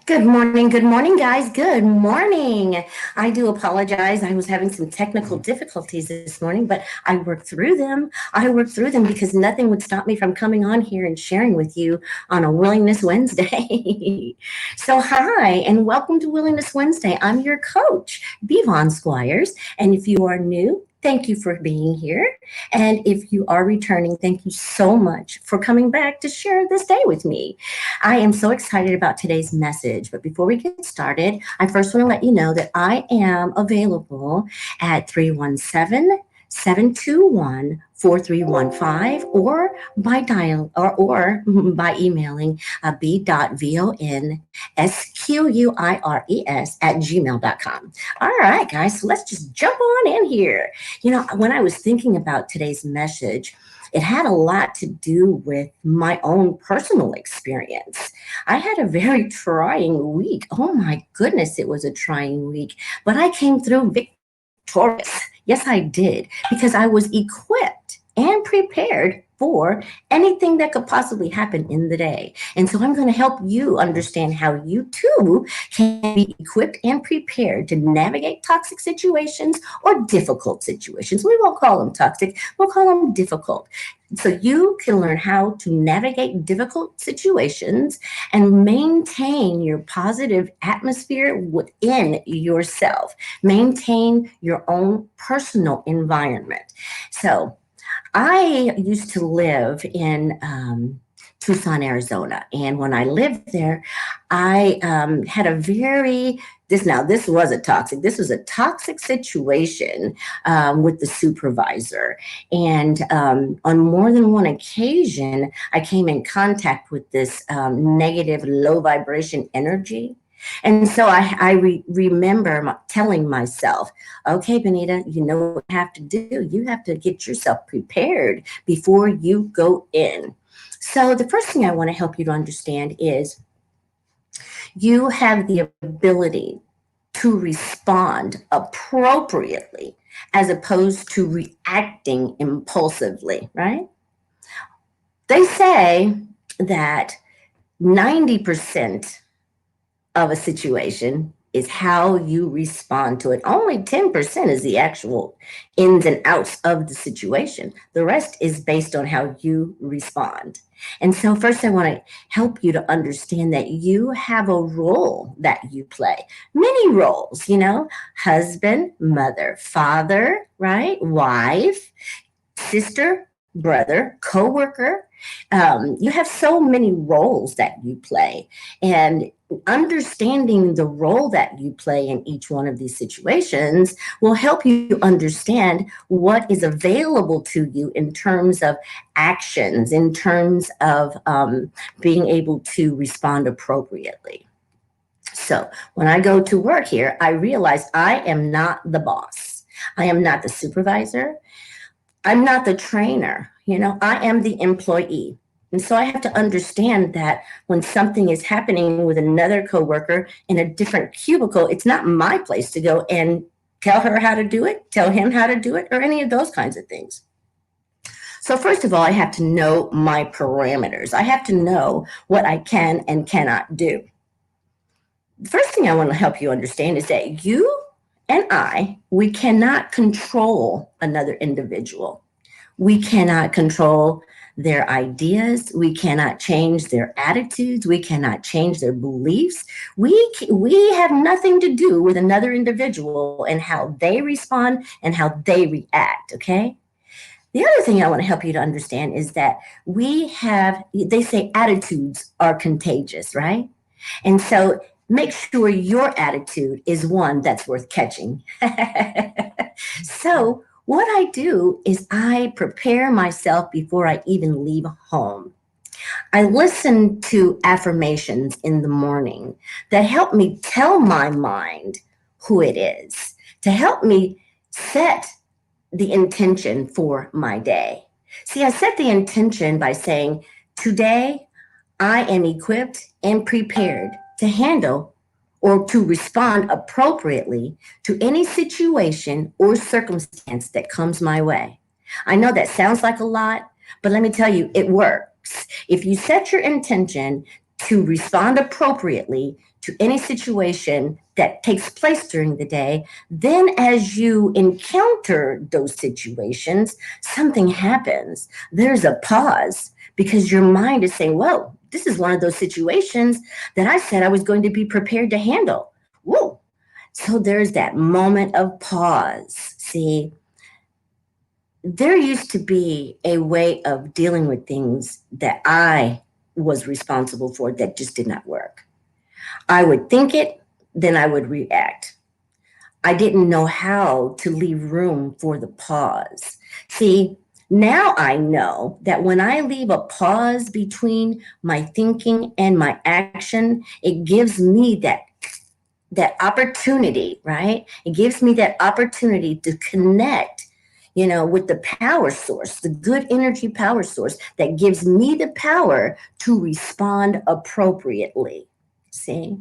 Good morning, guys. Good morning. I do apologize. I was having some technical difficulties this morning, but I worked through them. I worked through them because nothing would stop me from coming on here and sharing with you on a Willingness Wednesday. So, hi, and welcome to Willingness Wednesday. I'm your coach, Bevon Squires. And if you are new, thank you for being here. And if you are returning, thank you so much for coming back to share this day with me. I am so excited about today's message. But before we get started, I first want to let you know that I am available at 317 721 4315 or by dial or by emailing b.vonsquires at gmail.com. All right, guys, so let's just jump on in here. When I was thinking about today's message, it had a lot to do with my own personal experience. I had a very trying week. Oh my goodness, it was a trying week, but I came through victorious. Yes, I did, because I was equipped and prepared for anything that could possibly happen in the day. And so I'm going to help you understand how you too can be equipped and prepared to navigate toxic situations or difficult situations. We won't call them toxic, we'll call them difficult. So you can learn how to navigate difficult situations and maintain your positive atmosphere within yourself. Maintain your own personal environment. So I used to live in Tucson, Arizona, and when I lived there, I had a very this was a toxic. This was a toxic situation with the supervisor, and on more than one occasion, I came in contact with this negative, low vibration energy. And so I remember telling myself, okay, Benita, you know what you have to do? You have to get yourself prepared before you go in. So the first thing I want to help you to understand is you have the ability to respond appropriately as opposed to reacting impulsively, right? They say that 90% of a situation is how you respond to it. Only 10% is the actual ins and outs of the situation. The rest is based on how you respond. And so, first, I want to help you to understand that you have a role that you play. Many roles, husband, mother, father, right? Wife, sister, brother, co-worker. You have so many roles that you play, and understanding the role that you play in each one of these situations will help you understand what is available to you in terms of actions, in terms of being able to respond appropriately. So when I go to work here, I realize I am not the boss. I am not the supervisor. I'm not the trainer, I am the employee. And so I have to understand that when something is happening with another coworker in a different cubicle, it's not my place to go and tell her how to do it, tell him how to do it, or any of those kinds of things. So first of all, I have to know my parameters. I have to know what I can and cannot do. The first thing I want to help you understand is that you and we cannot control another individual. We cannot control their ideas. We cannot change their attitudes. We cannot change their beliefs. We have nothing to do with another individual and how they respond and how they react, okay? The other thing I want to help you to understand is that they say attitudes are contagious, right? And so make sure your attitude is one that's worth catching. So, what I do is I prepare myself before I even leave home. I listen to affirmations in the morning that help me tell my mind who it is, to help me set the intention for my day. See, I set the intention by saying, today I am equipped and prepared to handle or to respond appropriately to any situation or circumstance that comes my way. I know that sounds like a lot, but let me tell you, it works. If you set your intention to respond appropriately to any situation that takes place during the day, then as you encounter those situations, something happens. There's a pause because your mind is saying, whoa, this is one of those situations that I said I was going to be prepared to handle. Whoa. So there's that moment of pause. See, there used to be a way of dealing with things that I was responsible for that just did not work. I would think it, then I would react. I didn't know how to leave room for the pause. See, now I know that when I leave a pause between my thinking and my action, it gives me that opportunity, right? It gives me that opportunity to connect, with the power source, the good energy power source that gives me the power to respond appropriately. See?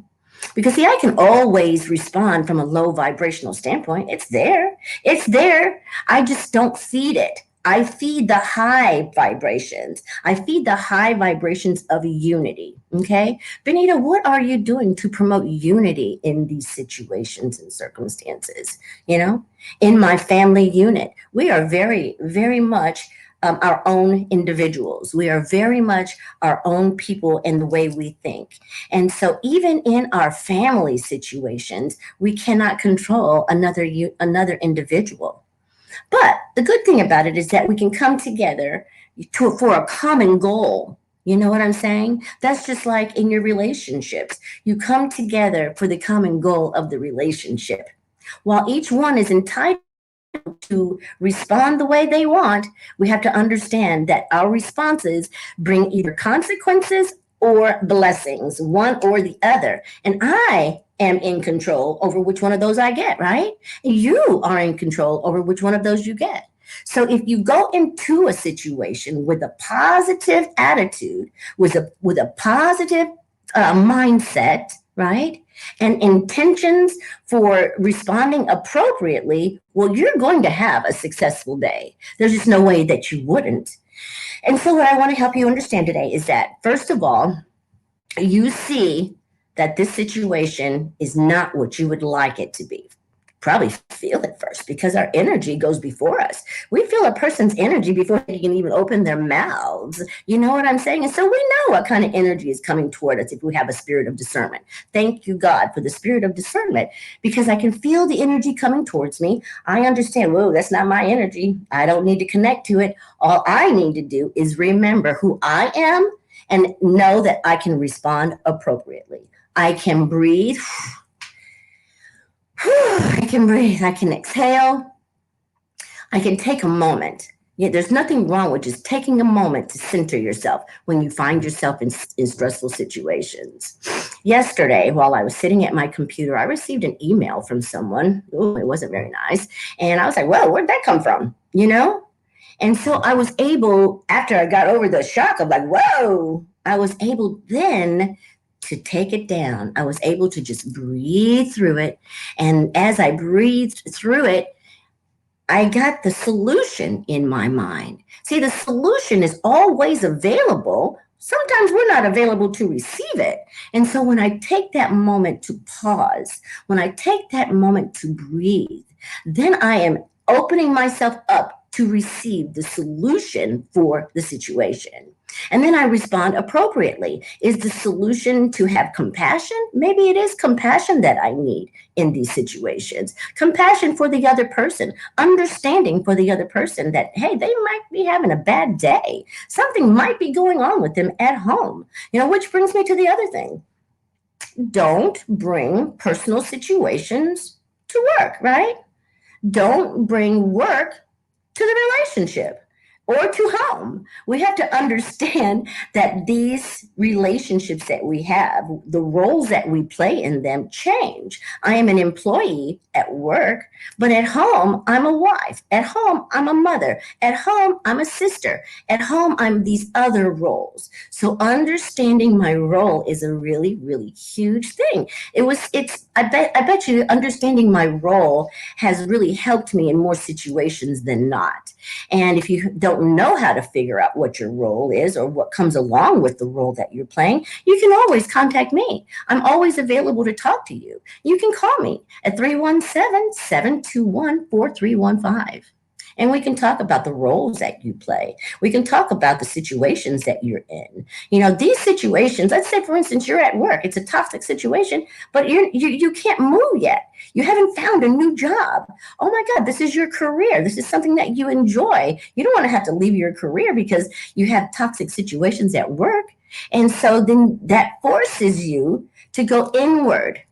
Because see, I can always respond from a low vibrational standpoint. It's there. It's there. I just don't feed it. I feed the high vibrations. I feed the high vibrations of unity. Okay. Benita, what are you doing to promote unity in these situations and circumstances? In my family unit, we are very, very much our own individuals. We are very much our own people in the way we think. And so even in our family situations, we cannot control another individual. But the good thing about it is that we can come together for a common goal. You know what I'm saying? That's just like in your relationships. You come together for the common goal of the relationship. While each one is entitled to respond the way they want, we have to understand that our responses bring either consequences or blessings, one or the other. And I am in control over which one of those I get, right? You are in control over which one of those you get. So if you go into a situation with a positive attitude, with a positive mindset, right? And intentions for responding appropriately, well, you're going to have a successful day. There's just no way that you wouldn't. And so, what I want to help you understand today is that, first of all, you see that this situation is not what you would like it to be. Probably feel it first because our energy goes before us. We feel a person's energy before they can even open their mouths. You know what I'm saying? And so we know what kind of energy is coming toward us if we have a spirit of discernment. Thank you, God, for the spirit of discernment because I can feel the energy coming towards me. I understand, whoa, that's not my energy. I don't need to connect to it. All I need to do is remember who I am and know that I can respond appropriately. I can breathe. I can breathe. I can exhale. I can take a moment. Yeah, there's nothing wrong with just taking a moment to center yourself when you find yourself in stressful situations. Yesterday, while I was sitting at my computer, I received an email from someone. Ooh, it wasn't very nice. And I was like, whoa, where'd that come from? And so I was able, after I got over the shock of like, whoa, I was able then to take it down. I was able to just breathe through it. And as I breathed through it, I got the solution in my mind. See, the solution is always available. Sometimes we're not available to receive it. And so when I take that moment to pause, when I take that moment to breathe, then I am opening myself up to receive the solution for the situation. And then I respond appropriately. Is the solution to have compassion? Maybe it is compassion that I need in these situations. Compassion for the other person, understanding for the other person that, hey, they might be having a bad day. Something might be going on with them at home. Which brings me to the other thing. Don't bring personal situations to work, right? Don't bring work to the relationship or to home. We have to understand that these relationships that we have, the roles that we play in them change. I am an employee at work, but at home, I'm a wife. At home, I'm a mother. At home, I'm a sister. At home, I'm these other roles. So understanding my role is a really, really huge thing. I bet you understanding my role has really helped me in more situations than not. And if you don't don't know how to figure out what your role is or what comes along with the role that you're playing, you can always contact me. I'm always available to talk to you. You can call me at 317-721-4315. And we can talk about the roles that you play. We can talk about the situations that you're in. These situations, let's say, for instance, you're at work. It's a toxic situation, but you can't move yet. You haven't found a new job. Oh my God, this is your career. This is something that you enjoy. You don't want to have to leave your career because you have toxic situations at work. And so then that forces you to go inward,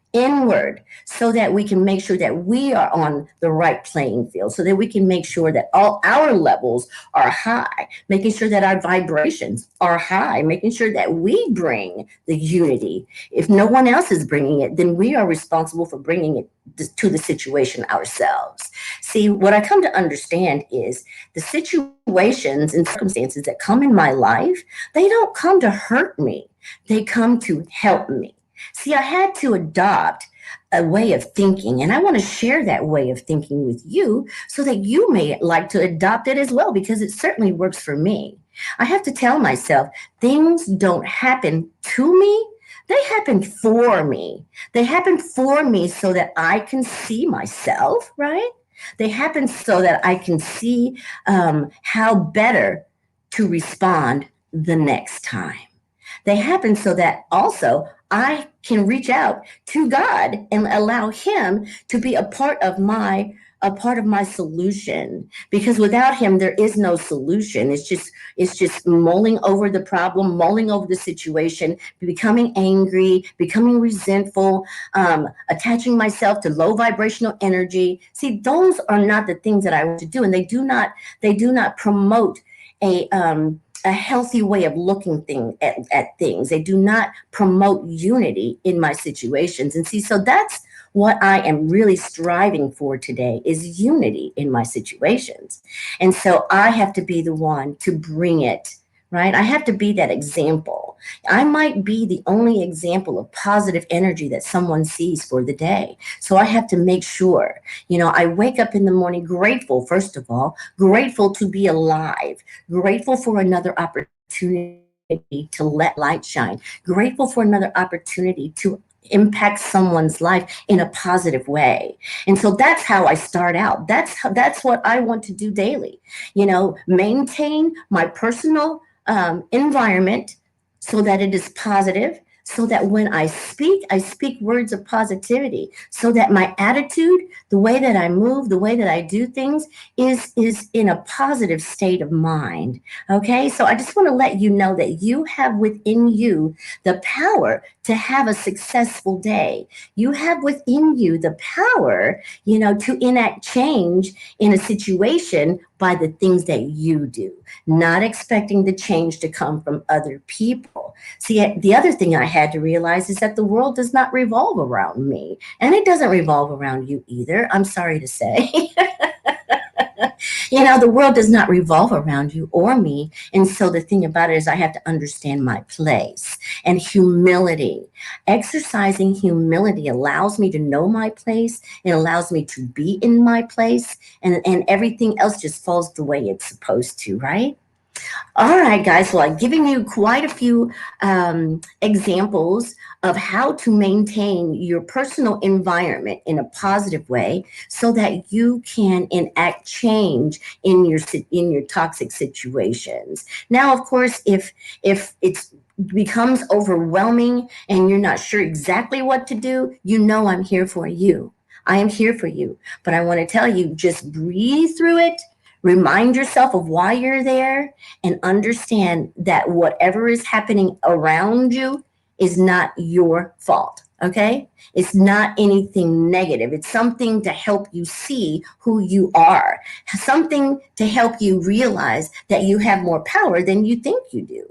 so that we can make sure that we are on the right playing field, so that we can make sure that all our levels are high, making sure that our vibrations are high, making sure that we bring the unity. If no one else is bringing it, then we are responsible for bringing it to the situation ourselves. See, what I come to understand is the situations and circumstances that come in my life, they don't come to hurt me. They come to help me. See, I had to adopt a way of thinking, and I want to share that way of thinking with you so that you may like to adopt it as well, because it certainly works for me. I have to tell myself things don't happen to me. They happen for me. They happen for me so that I can see myself, right? They happen so that I can see how better to respond the next time. They happen so that also I can reach out to God and allow him to be a part of my solution, because without him there is no solution. It's just mulling over the problem, mulling over the situation, becoming angry, becoming resentful, attaching myself to low vibrational energy. See, those are not the things that I want to do, and they do not promote a healthy way of looking at things. They do not promote unity in my situations. And see, so that's what I am really striving for today, is unity in my situations. And so I have to be the one to bring it, right? I have to be that example. I might be the only example of positive energy that someone sees for the day. So I have to make sure, I wake up in the morning grateful, first of all, grateful to be alive, grateful for another opportunity to let light shine, grateful for another opportunity to impact someone's life in a positive way. And so that's how I start out. That's what I want to do daily. Maintain my personal environment so that it is positive, so that when I speak words of positivity, so that my attitude, the way that I move, the way that I do things is in a positive state of mind. Okay, so I just want to let you know that you have within you the power to have a successful day. You have within you the power, to enact change in a situation by the things that you do, not expecting the change to come from other people. See, the other thing I had to realize is that the world does not revolve around me, and it doesn't revolve around you either. I'm sorry to say. The world does not revolve around you or me. And so the thing about it is I have to understand my place, and humility. Exercising humility allows me to know my place. It allows me to be in my place, and everything else just falls the way it's supposed to, right? All right, guys. Well, I've given you quite a few examples of how to maintain your personal environment in a positive way, so that you can enact change in your toxic situations. Now, of course, if it's becomes overwhelming and you're not sure exactly what to do, I'm here for you. I am here for you. But I want to tell you, just breathe through it. Remind yourself of why you're there, and understand that whatever is happening around you is not your fault. Okay? It's not anything negative. It's something to help you see who you are, something to help you realize that you have more power than you think you do.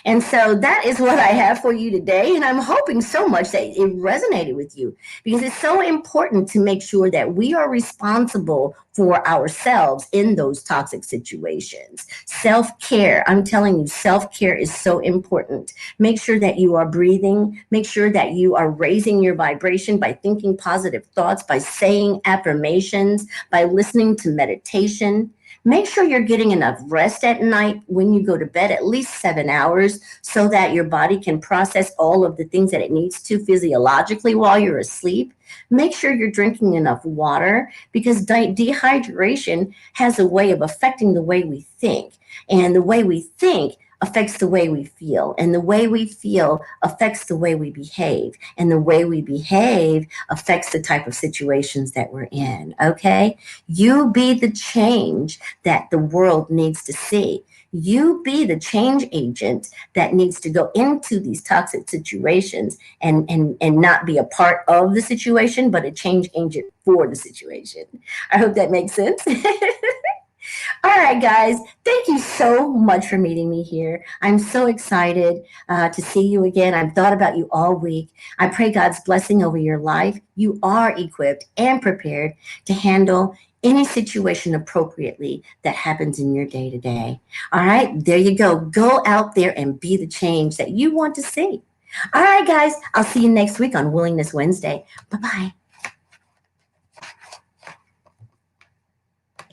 And so that is what I have for you today. And I'm hoping so much that it resonated with you, because it's so important to make sure that we are responsible for ourselves in those toxic situations. Self-care, I'm telling you, self-care is so important. Make sure that you are breathing. Make sure that you are raising your vibration by thinking positive thoughts, by saying affirmations, by listening to meditation. Make sure you're getting enough rest at night when you go to bed, at least 7 hours, so that your body can process all of the things that it needs to physiologically while you're asleep. Make sure you're drinking enough water, because dehydration has a way of affecting the way we think. And the way we think affects the way we feel. And the way we feel affects the way we behave. And the way we behave affects the type of situations that we're in. Okay? You be the change that the world needs to see. You be the change agent that needs to go into these toxic situations and not be a part of the situation, but a change agent for the situation. I hope that makes sense. All right, guys, thank you so much for meeting me here. I'm so excited to see you again. I've thought about you all week. I pray God's blessing over your life. You are equipped and prepared to handle any situation appropriately that happens in your day to day. All right, there you go. Go out there and be the change that you want to see. All right, guys, I'll see you next week on Willingness Wednesday. Bye bye.